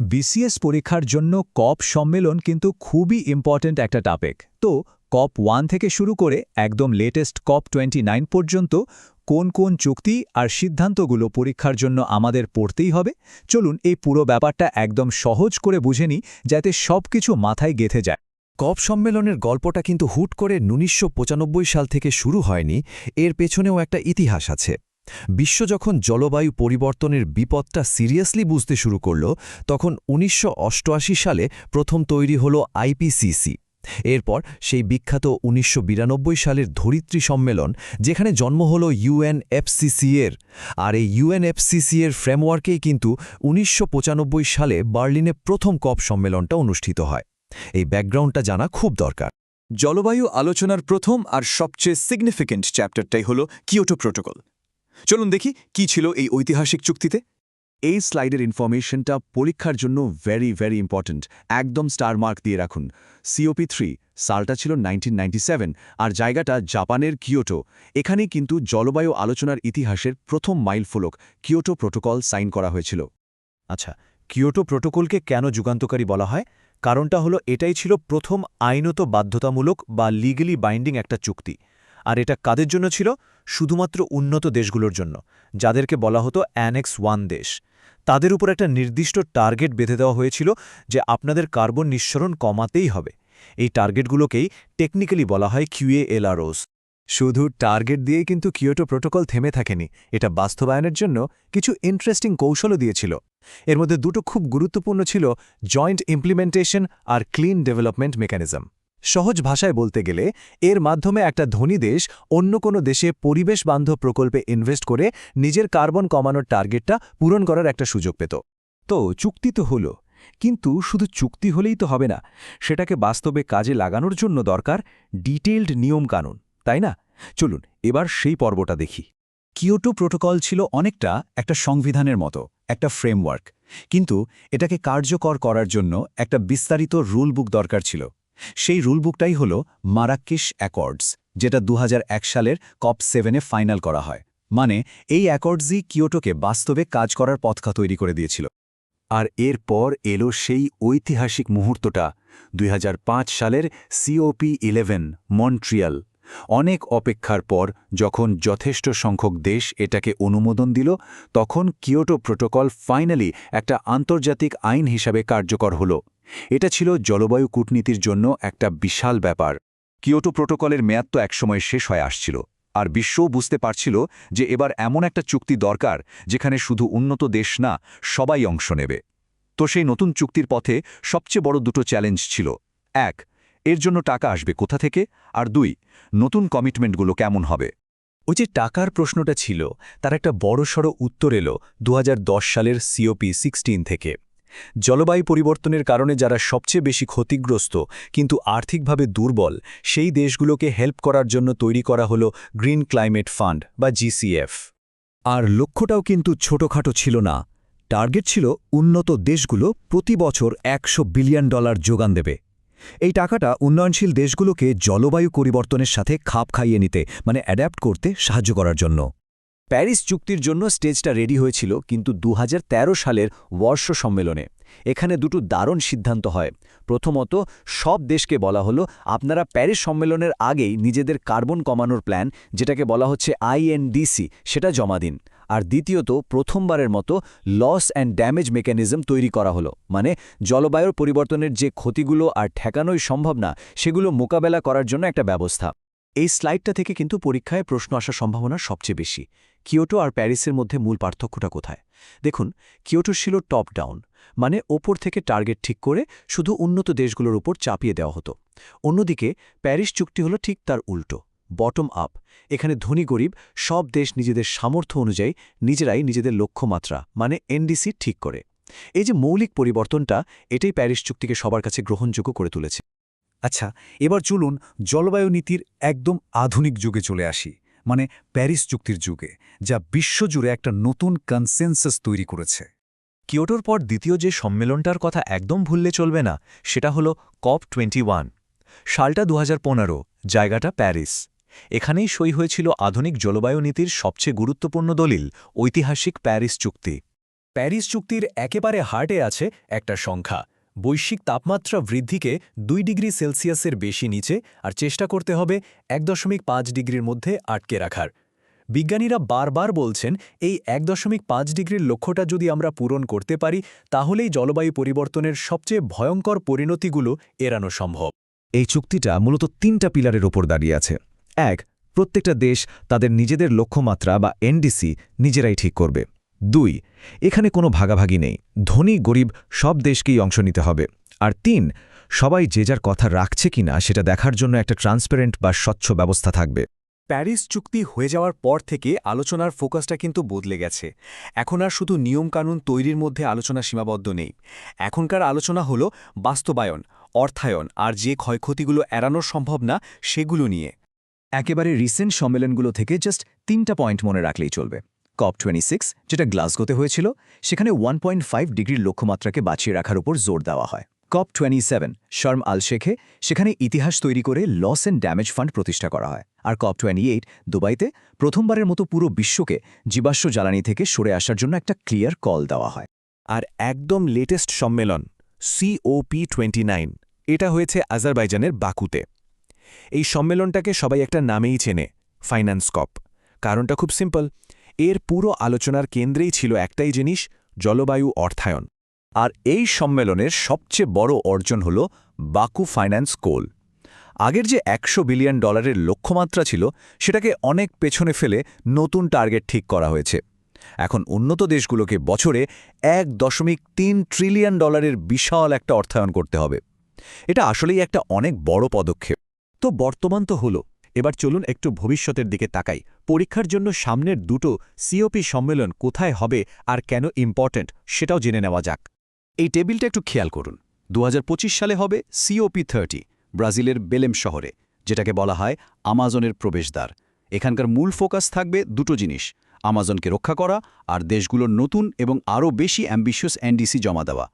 BCS পরীক্ষার জন্য কপ সম্মেলন কিন্তু খুবই ইম্পর্ট্যান্ট একটা টপিক। তো কপ 1 থেকে শুরু করে একদম লেটেস্ট কপ 29 পর্যন্ত কোন কোন চুক্তি আর সিদ্ধান্তগুলো পরীক্ষার জন্য আমাদের পড়তেই হবে, চলুন এই পুরো ব্যাপারটা একদম সহজ করে বুঝে নিই, যাতে সবকিছু মাথায় গেঁথে যায়। কপ সম্মেলনের গল্পটা কিন্তু হুট করে ১৯৯৫ সাল থেকে শুরু হয়নি, এর পেছনেও একটা ইতিহাস আছে। বিশ্ব যখন জলবায়ু পরিবর্তনের বিপদটা সিরিয়াসলি বুঝতে শুরু করল, তখন ১৯৮৮ সালে প্রথম তৈরি হলো আইপিসিসি। এরপর সেই বিখ্যাত ১৯৯২ সালের ধরিত্রী সম্মেলন, যেখানে জন্ম হল ইউএনএফসিসি এর। আর এই ইউএনএফসিসি এর ফ্রেমওয়ার্কেই কিন্তু ১৯৯৫ সালে বার্লিনে প্রথম কপ সম্মেলনটা অনুষ্ঠিত হয়। এই ব্যাকগ্রাউন্ডটা জানা খুব দরকার। জলবায়ু আলোচনার প্রথম আর সবচেয়ে সিগনিফিক্যান্ট চ্যাপ্টারটাই হল কিয়োটো প্রোটোকল। চলুন দেখি কি ছিল এই ঐতিহাসিক চুক্তিতে। এই স্লাইডের ইনফরমেশনটা পরীক্ষার জন্য ভেরি ইম্পর্ট্যান্ট, একদম স্টার মার্ক দিয়ে রাখুন। COP3 সালটা ছিল 1997 আর জায়গাটা জাপানের কিয়োটো। এখানেই কিন্তু জলবায়ু আলোচনার ইতিহাসের প্রথম মাইলফলক কিয়োটো প্রোটোকল সাইন করা হয়েছিল। আচ্ছা, কিয়োটো প্রোটোকলকে কেন যুগান্তকারী বলা হয়? কারণটা হলো এটাই ছিল প্রথম আইনত বাধ্যতামূলক বা লিগ্যালি বাইন্ডিং একটা চুক্তি। আর এটা কাদের জন্য ছিল? শুধুমাত্র উন্নত দেশগুলোর জন্য, যাদেরকে বলা হতো অ্যানেক্স 1 দেশ। তাদের উপর একটা নির্দিষ্ট টার্গেট বেঁধে দেওয়া হয়েছিল যে আপনাদের কার্বন নিঃসরণ কমাতেই হবে। এই টার্গেটগুলোকেই টেকনিক্যালি বলা হয় QALROs। শুধু টার্গেট দিয়ে কিন্তু কিয়োটো প্রোটোকল থেমে থাকেনি, এটা বাস্তবায়নের জন্য কিছু ইন্টারেস্টিং কৌশলও দিয়েছিল। এর মধ্যে দুটো খুব গুরুত্বপূর্ণ ছিল জয়েন্ট ইমপ্লিমেন্টেশন আর ক্লিন ডেভেলপমেন্ট মেকানিজম। সহজ ভাষায় বলতে গেলে এর মাধ্যমে একটা ধনী দেশ অন্য কোনো দেশে পরিবেশ বান্ধব প্রকল্পে ইনভেস্ট করে নিজের কার্বন কমানোর টার্গেটটা পূরণ করার একটা সুযোগ পেত। তো চুক্তি তো হলো, কিন্তু শুধু চুক্তি হলেই তো হবে না, সেটাকে বাস্তবে কাজে লাগানোর জন্য দরকার ডিটেইলড নিয়মকানুন, তাই না? চলুন এবার সেই পর্বটা দেখি। কিয়োটো প্রোটোকল ছিল অনেকটা একটা সংবিধানের মতো, একটা ফ্রেমওয়ার্ক, কিন্তু এটাকে কার্যকর করার জন্য একটা বিস্তারিত রুলবুক দরকার ছিল। সেই রুলবুকটাই হল মারাক্কেশ অ্যাকর্ডস, যেটা ২০০১ সালের কপ 7-এ ফাইনাল করা হয়। মানে এই অ্যাকর্ডসই কিয়োটোকে বাস্তবে কাজ করার পথকা তৈরি করে দিয়েছিল। আর এরপর এলো সেই ঐতিহাসিক মুহূর্তটা, ২০০৫ সালের COP11 মন্ট্রিয়াল। অনেক অপেক্ষার পর যখন যথেষ্ট সংখ্যক দেশ এটাকে অনুমোদন দিল, তখন কিয়োটো প্রোটোকল ফাইনালি একটা আন্তর্জাতিক আইন হিসাবে কার্যকর হলো। এটা ছিল জলবায়ু কূটনীতির জন্য একটা বিশাল ব্যাপার। কিয়োটো প্রোটোকলের মেয়াদ তো একসময় শেষ হয়ে আসছিল, আর বিশ্বও বুঝতে পারছিল যে এবার এমন একটা চুক্তি দরকার যেখানে শুধু উন্নত দেশ না, সবাই অংশ নেবে। তো সেই নতুন চুক্তির পথে সবচেয়ে বড় দুটো চ্যালেঞ্জ ছিল। ১, এর জন্য টাকা আসবে কোথা থেকে, আর ২, নতুন কমিটমেন্টগুলো কেমন হবে। ওই যে টাকার প্রশ্নটা ছিল, তার একটা বড়সড় উত্তর এলো ২০১০ সালের COP16 থেকে। জলবায়ু পরিবর্তনের কারণে যারা সবচেয়ে বেশি ক্ষতিগ্রস্ত কিন্তু আর্থিকভাবে দুর্বল, সেই দেশগুলোকে হেল্প করার জন্য তৈরি করা হলো গ্রিন ক্লাইমেট ফান্ড বা GCF। আর লক্ষ্যটাও কিন্তু ছোটখাটো ছিল না। টার্গেট ছিল উন্নত দেশগুলো প্রতি বছর $100 বিলিয়ন যোগান দেবে। এই টাকাটা উন্নয়নশীল দেশগুলোকে জলবায়ু পরিবর্তনের সাথে খাপ খাইয়ে নিতে, মানে অ্যাডাপ্ট করতে সাহায্য করার জন্য। প্যারিস চুক্তির জন্য স্টেজটা রেডি হয়েছিল কিন্তু ২০১৩ সালের ওয়ার্সো সম্মেলনে এখানে দুটো দারুণ সিদ্ধান্ত হয়। প্রথমত, সব দেশকে বলা হলো আপনারা প্যারিস সম্মেলনের আগেই নিজেদের কার্বন কমানোর প্ল্যান, যেটাকে বলা হচ্ছে INDC, সেটা জমা দিন। আর দ্বিতীয়ত, প্রথমবারের মতো লস অ্যান্ড ড্যামেজ মেকানিজম তৈরি করা হলো, মানে জলবায়ুর পরিবর্তনের যে ক্ষতিগুলো আর ঠেকানোই সম্ভব না, সেগুলো মোকাবেলা করার জন্য একটা ব্যবস্থা। এই স্লাইডটা থেকে কিন্তু পরীক্ষায় প্রশ্ন আসার সম্ভাবনা সবচেয়ে বেশি। কিয়োটো আর প্যারিসের মধ্যে মূল পার্থক্যটা কোথায়? দেখুন, কিয়োটো ছিল টপ ডাউন, মানে ওপর থেকে টার্গেট ঠিক করে শুধু উন্নত দেশগুলোর উপর চাপিয়ে দেওয়া হতো। অন্যদিকে প্যারিস চুক্তি হলো ঠিক তার উল্টো, বটম আপ। এখানে ধনী গরিব সব দেশ নিজেদের সামর্থ্য অনুযায়ী নিজেরাই নিজেদের লক্ষ্যমাত্রা, মানে NDC ঠিক করে। এই যে মৌলিক পরিবর্তনটা, এটাই প্যারিস চুক্তিকে সবার কাছে গ্রহণযোগ্য করে তুলেছে। আচ্ছা, এবার চলুন জলবায়ু নীতির একদম আধুনিক যুগে চলে আসি, মানে প্যারিস চুক্তির যুগে, যা বিশ্বজুড়ে একটা নতুন কনসেনসাস তৈরি করেছে। কিয়োটোর পর দ্বিতীয় যে সম্মেলনটার কথা একদম ভুললে চলবে না, সেটা হলো কপ 21। সালটা ২০১৫, জায়গাটা প্যারিস। এখানেই সই হয়েছিল আধুনিক জলবায়ু নীতির সবচেয়ে গুরুত্বপূর্ণ দলিল, ঐতিহাসিক প্যারিস চুক্তি। প্যারিস চুক্তির একেবারে হার্টে আছে একটা সংখ্যা, বৈশ্বিক তাপমাত্রা বৃদ্ধিকে 2 ডিগ্রি সেলসিয়াসের বেশি নিচে আর চেষ্টা করতে হবে 1.5 ডিগ্রির মধ্যে আটকে রাখার। বিজ্ঞানীরা বারবার বলছেন এই 1.5 ডিগ্রির লক্ষ্যটা যদি আমরা পূরণ করতে পারি তাহলেই জলবায়ু পরিবর্তনের সবচেয়ে ভয়ঙ্কর পরিণতিগুলো এড়ানো সম্ভব। এই চুক্তিটা মূলত 3টা পিলারের ওপর দাঁড়িয়ে আছে। 1. প্রত্যেকটা দেশ তাদের নিজেদের লক্ষ্যমাত্রা বা এনডিসি নিজেরাই ঠিক করবে। 2. এখানে কোনো ভাগাভাগি নেই, ধনী গরিব সব দেশকেই অংশ নিতে হবে। আর 3. সবাই যে যার কথা রাখছে কিনা সেটা দেখার জন্য একটা ট্রান্সপারেন্ট বা স্বচ্ছ ব্যবস্থা থাকবে। প্যারিস চুক্তি হয়ে যাওয়ার পর থেকে আলোচনার ফোকাসটা কিন্তু বদলে গেছে। এখন আর শুধু নিয়মকানুন তৈরির মধ্যে আলোচনা সীমাবদ্ধ নেই। এখনকার আলোচনা হলো বাস্তবায়ন, অর্থায়ন আর যে ক্ষয়ক্ষতিগুলো এড়ানো সম্ভব না সেগুলো নিয়ে। একেবারে রিসেন্ট সম্মেলনগুলো থেকে জাস্ট 3টা পয়েন্ট মনে রাখলেই চলবে। COP26, যেটা গ্লাসগোতে হয়েছিল, সেখানে 1.5 ডিগ্রির লক্ষ্যমাত্রাকে বাঁচিয়ে রাখার উপর জোর দেওয়া হয়। COP27, শর্ম আল শেখে, সেখানে ইতিহাস তৈরি করে লস অ্যান্ড ড্যামেজ ফান্ড প্রতিষ্ঠা করা হয়। আর COP28, দুবাইতে প্রথমবারের মতো পুরো বিশ্বকে জীবাশ্ম জ্বালানি থেকে সরে আসার জন্য একটা ক্লিয়ার কল দেওয়া হয়। আর একদম লেটেস্ট সম্মেলন COP29, এটা হয়েছে আজারবাইজানের বাকুতে। এই সম্মেলনটাকে সবাই একটা নামেই চেনে, ফাইন্যান্স কপ। কারণটা খুব সিম্পল, এর পুরো আলোচনার কেন্দ্রেই ছিল একটাই জিনিস, জলবায়ু অর্থায়ন। আর এই সম্মেলনের সবচেয়ে বড় অর্জন হল বাকু ফাইন্যান্স গোল। আগের যে $100 বিলিয়ন লক্ষ্যমাত্রা ছিল, সেটাকে অনেক পেছনে ফেলে নতুন টার্গেট ঠিক করা হয়েছে। এখন উন্নত দেশগুলোকে বছরে $1.3 ট্রিলিয়ন বিশাল একটা অর্থায়ন করতে হবে। এটা আসলেই একটা অনেক বড় পদক্ষেপ। তো বর্তমান তো হলো, এবার চলুন একটু ভবিষ্যতের দিকে তাকাই। পরীক্ষার জন্য সামনের দুটো COP সম্মেলন কোথায় হবে আর কেন ইম্পর্ট্যান্ট সেটাও জেনে নেওয়া যাক। এই টেবিলটা একটু খেয়াল করুন। 2025 সালে হবে COP30, ব্রাজিলের বেলেম শহরে, যেটাকে বলা হয় আমাজনের প্রবেশদ্বার। এখানকার মূল ফোকাস থাকবে দুটো জিনিস, আমাজনকে রক্ষা করা আর দেশগুলোর নতুন এবং আরও বেশি অ্যাম্বিশিয়াস এনডিসি জমা দেওয়া।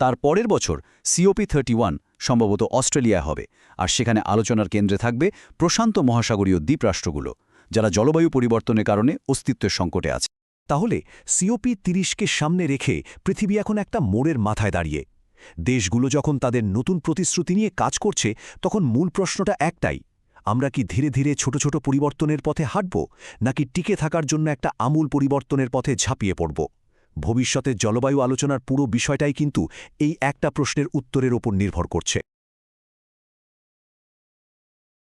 তার পরের বছর COP31 সম্ভবত অস্ট্রেলিয়া হবে, আর সেখানে আলোচনার কেন্দ্রে থাকবে প্রশান্ত মহাসাগরীয় দ্বীপরাষ্ট্রগুলো, যারা জলবায়ু পরিবর্তনের কারণে অস্তিত্বের সংকটে আছে। তাহলে COP30কে সামনে রেখে পৃথিবী এখন একটা মোড়ের মাথায় দাঁড়িয়ে। দেশগুলো যখন তাদের নতুন প্রতিশ্রুতি নিয়ে কাজ করছে, তখন মূল প্রশ্নটা একটাই, আমরা কি ধীরে ধীরে ছোট ছোট পরিবর্তনের পথে হাঁটব, নাকি টিকে থাকার জন্য একটা আমূল পরিবর্তনের পথে ঝাঁপিয়ে পড়ব? ভবিষ্যতের জলবায়ু আলোচনার পুরো বিষয়টাই কিন্তু এই একটা প্রশ্নের উত্তরের ওপর নির্ভর করছে।